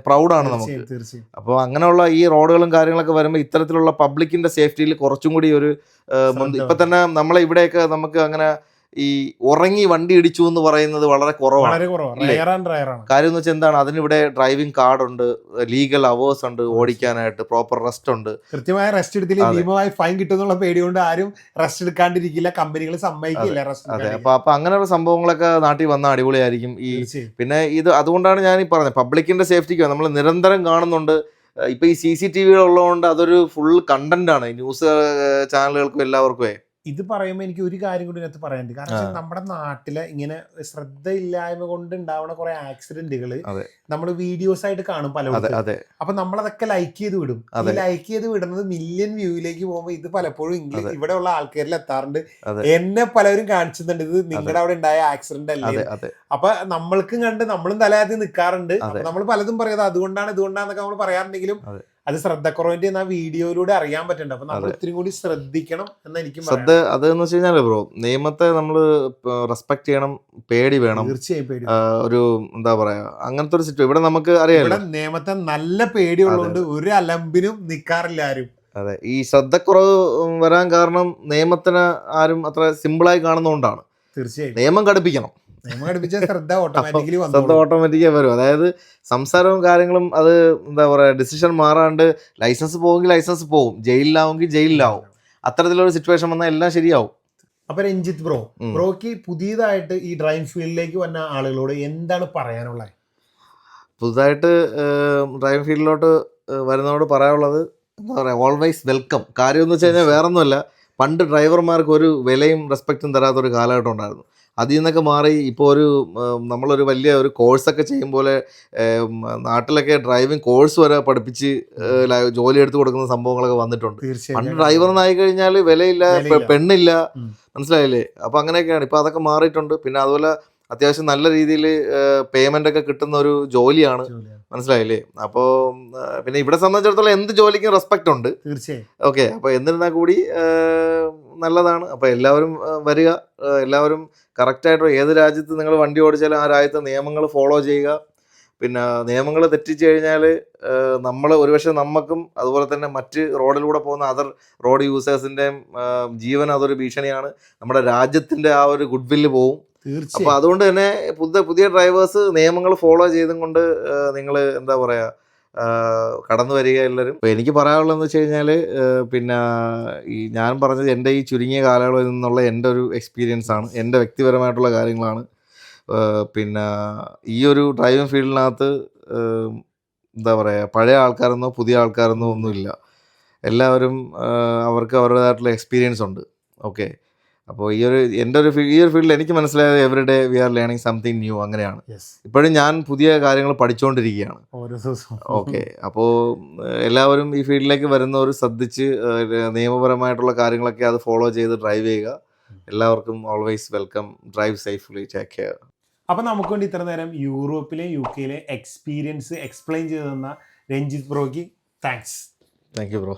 പ്രൗഡാണ് നമുക്ക്. അപ്പോൾ അങ്ങനെയുള്ള ഈ റോഡുകളും കാര്യങ്ങളൊക്കെ വരുമ്പോൾ ഇത്തരത്തിലുള്ള പബ്ലിക്കിന്റെ സേഫ്റ്റിയിൽ കുറച്ചും കൂടി ഒരു ഇപ്പം തന്നെ നമ്മളെ ഇവിടെയൊക്കെ നമുക്ക് അങ്ങനെ ഈ ഉറങ്ങി വണ്ടി ഇടിച്ചു എന്ന് പറയുന്നത് വളരെ കുറവാണ്. കാര്യം എന്ന് വെച്ചാൽ എന്താണ്, അതിനിവിടെ ഡ്രൈവിംഗ് കാർഡ് ഉണ്ട്, ലീഗൽ അവേഴ്സ് ഉണ്ട്, ഓടിക്കാനായിട്ട് പ്രോപ്പർ റെസ്റ്റ് ഉണ്ട്. കൃത്യമായ റെസ്റ്റ് എടുത്തില്ല ഭീമമായി ഫൈൻ കിട്ടുന്നുള്ള പേടികൊണ്ട് ആരും റെസ്റ്റ് എടുക്കാണ്ടിരിക്കില്ല, കമ്പനികൾ സമ്മതിക്കില്ല. അതെ. അപ്പൊ അങ്ങനെയുള്ള സംഭവങ്ങളൊക്കെ നാട്ടിൽ വന്നാൽ അടിപൊളിയായിരിക്കും. പിന്നെ അതുകൊണ്ടാണ് ഞാൻ ഈ പറഞ്ഞത് പബ്ലിക്കിന്റെ സേഫ്റ്റിക്ക് നമ്മൾ നിരന്തരം കാണുന്നുണ്ട്. ഇപ്പൊ ഈ CCTV ഉള്ളതുകൊണ്ട് അതൊരു ഫുൾ കണ്ടന്റ് ആണ് ന്യൂസ് ചാനലുകൾക്കും എല്ലാവർക്കും. ഇത് പറയുമ്പോൾ എനിക്ക് ഒരു കാര്യം കൂടി ഇതിനകത്ത് പറയാനുണ്ട്. കാരണം നമ്മുടെ നാട്ടിലെ ഇങ്ങനെ ശ്രദ്ധയില്ലായ്മ കൊണ്ട് ഉണ്ടാവുന്ന കുറെ ആക്സിഡന്റുകൾ നമ്മൾ വീഡിയോസ് ആയിട്ട് കാണും പലപ്പോഴും. അപ്പൊ നമ്മളതൊക്കെ ലൈക്ക് ചെയ്ത് വിടും. ലൈക്ക് ചെയ്ത് വിടുന്നത് മില്യൺ വ്യൂയിലേക്ക് പോകുമ്പോൾ ഇത് പലപ്പോഴും ഇവിടെ ഉള്ള ആൾക്കാരിൽ എത്താറുണ്ട്. എന്നെ പലരും കാണിച്ചിട്ടുണ്ട് ഇത് നിങ്ങളുടെ അവിടെ ഉണ്ടായ ആക്സിഡന്റ് അല്ലേ. അപ്പൊ നമ്മൾക്കും കണ്ട് നമ്മളും തലയാത്തി നിൽക്കാറുണ്ട്. നമ്മൾ പലതും പറയുന്നത് ഇതുകൊണ്ടാന്നൊക്കെ നമ്മൾ പറയാറുണ്ടെങ്കിലും അത് ശ്രദ്ധക്കുറവിന്റെ ആ വീഡിയോയിലൂടെ അറിയാൻ പറ്റുന്നുണ്ട്. അപ്പൊ നമ്മൾ ഒത്തിരി കൂടി ശ്രദ്ധിക്കണം എന്ന് എനിക്ക് അതെന്ന് വെച്ച് കഴിഞ്ഞാൽ ബ്രോ, നിയമത്തെ നമ്മൾ റെസ്പെക്ട് ചെയ്യണം, പേടി വേണം. തീർച്ചയായും ഒരു എന്താ പറയാ അങ്ങനത്തെ ഒരു സിറ്റുവേഷൻ ഇവിടെ നമുക്ക് അറിയാം. നിയമത്തെ നല്ല പേടിയുള്ളതുകൊണ്ട് ഒരു അലമ്പിനും നിൽക്കാറില്ല ആരും. അതെ. ഈ ശ്രദ്ധക്കുറവ് വരാൻ കാരണം നിയമത്തിന് ആരും അത്ര സിമ്പിളായി കാണുന്നതുകൊണ്ടാണ്. തീർച്ചയായും നിയമം കടുപ്പിക്കണം. ശ്രദ്ധ ഓട്ടോമാറ്റിക്കലി വരും. അതായത് സംസാരവും കാര്യങ്ങളും അത് എന്താ പറയാ ഡിസിഷൻ മാറാണ്ട് ലൈസൻസ് പോവുമെങ്കിൽ ലൈസൻസ് പോവും, ജയിലിലാവുമെങ്കിൽ ജയിലിലാവും. അത്തരത്തിലൊരു സിറ്റുവേഷൻ വന്നാൽ എല്ലാം ശരിയാവും. അപ്പൊ രഞ്ജിത്ത് ബ്രോക്ക് പുതിയതായിട്ട് ഈ ഡ്രൈവിംഗ് ഫീൽഡിലേക്ക് വന്ന ആളുകളോട് എന്താണ് പറയാനുള്ളത്? പുതുതായിട്ട് ഡ്രൈവിംഗ് ഫീൽഡിലോട്ട് വരുന്നതോട് പറയാനുള്ളത് എന്താ പറയാ, ഓൾവേസ് വെൽക്കം. കാര്യം എന്ന് വെച്ച് കഴിഞ്ഞാൽ വേറൊന്നുമല്ല, പണ്ട് ഡ്രൈവർമാർക്ക് ഒരു വിലയും റെസ്പെക്റ്റും തരാത്തൊരു കാലഘട്ടം ഉണ്ടായിരുന്നു. അതിൽ നിന്നൊക്കെ മാറി ഇപ്പോൾ നമ്മളൊരു വലിയ ഒരു കോഴ്സൊക്കെ ചെയ്യുമ്പോൾ നാട്ടിലൊക്കെ ഡ്രൈവിംഗ് കോഴ്സ് വരെ പഠിപ്പിച്ച് ജോലി എടുത്ത് കൊടുക്കുന്ന സംഭവങ്ങളൊക്കെ വന്നിട്ടുണ്ട്. പണ്ട് ഡ്രൈവറിനായി കഴിഞ്ഞാൽ വിലയില്ല, പെണ്ണില്ല. മനസ്സിലായില്ലേ? അപ്പോൾ അങ്ങനെയൊക്കെയാണ്. ഇപ്പോൾ അതൊക്കെ മാറിയിട്ടുണ്ട്. പിന്നെ അതുപോലെ അത്യാവശ്യം നല്ല രീതിയിൽ പേയ്മെന്റ് ഒക്കെ കിട്ടുന്ന ഒരു ജോലിയാണ്. മനസ്സിലായില്ലേ? അപ്പോൾ പിന്നെ ഇവിടെ സംബന്ധിച്ചിടത്തോളം എന്ത് ജോലിക്കും റെസ്പെക്റ്റ് ഉണ്ട്. തീർച്ചയായും. ഓക്കെ. അപ്പോൾ എന്നിരുന്നാൽ കൂടി നല്ലതാണ്. അപ്പോൾ എല്ലാവരും വരിക, എല്ലാവരും കറക്റ്റായിട്ട് ഏത് രാജ്യത്ത് നിങ്ങൾ വണ്ടി ഓടിച്ചാലും ആ രാജ്യത്തെ നിയമങ്ങൾ ഫോളോ ചെയ്യുക. പിന്നെ നിയമങ്ങൾ തെറ്റിച്ചു കഴിഞ്ഞാൽ നമ്മൾ ഒരുപക്ഷെ നമുക്കും അതുപോലെ തന്നെ മറ്റ് റോഡിലൂടെ പോകുന്ന അതർ റോഡ് യൂസേഴ്സിൻ്റെയും ജീവൻ അതൊരു ഭീഷണിയാണ്. നമ്മുടെ രാജ്യത്തിൻ്റെ ആ ഒരു ഗുഡ് വില്ല് പോവും. അപ്പോൾ അതുകൊണ്ട് തന്നെ പുതിയ ഡ്രൈവേഴ്സ് നിയമങ്ങൾ ഫോളോ ചെയ്തും കൊണ്ട് നിങ്ങൾ എന്താ പറയുക കടന്നു വരിക എല്ലാവരും. അപ്പോൾ എനിക്ക് പറയാനുള്ളതെന്ന് വെച്ച് കഴിഞ്ഞാൽ പിന്നെ ഈ ഞാൻ പറഞ്ഞത് എൻ്റെ ഈ ചുരുങ്ങിയ കാലയളവിൽ നിന്നുള്ള എൻ്റെ ഒരു എക്സ്പീരിയൻസ് ആണ്, എൻ്റെ വ്യക്തിപരമായിട്ടുള്ള കാര്യങ്ങളാണ്. പിന്നെ ഈ ഒരു ഡ്രൈവിംഗ് ഫീൽഡിനകത്ത് എന്താ പറയുക പഴയ ആൾക്കാരെന്നോ പുതിയ ആൾക്കാരെന്നോ ഒന്നുമില്ല. എല്ലാവരും അവർക്ക് അവരുടേതായിട്ടുള്ള എക്സ്പീരിയൻസ് ഉണ്ട്. ഓക്കെ. അപ്പോൾ ഈ ഒരു ഫീൽഡിൽ എനിക്ക് മനസ്സിലായത് every day we are learning something new. അങ്ങനെയാണ്. ഇപ്പോഴും ഞാൻ പുതിയ കാര്യങ്ങൾ പഠിച്ചുകൊണ്ടിരിക്കുകയാണ്. ഓക്കെ. അപ്പോൾ എല്ലാവരും ഈ ഫീൽഡിലേക്ക് വരുന്നവർ ശ്രദ്ധിച്ച് നിയമപരമായിട്ടുള്ള കാര്യങ്ങളൊക്കെ അത് ഫോളോ ചെയ്ത് ഡ്രൈവ് ചെയ്യുക. എല്ലാവർക്കും always welcome. Drive safely. Take care. അപ്പം നമുക്ക് വേണ്ടി ഇത്ര നേരം യൂറോപ്പിലെ UK എക്സ്പീരിയൻസ് എക്സ്പ്ലെയിൻ ചെയ്തു തന്ന രഞ്ജിത്ത് ബ്രോയ്ക്ക് താങ്ക്സ്. Thank you bro.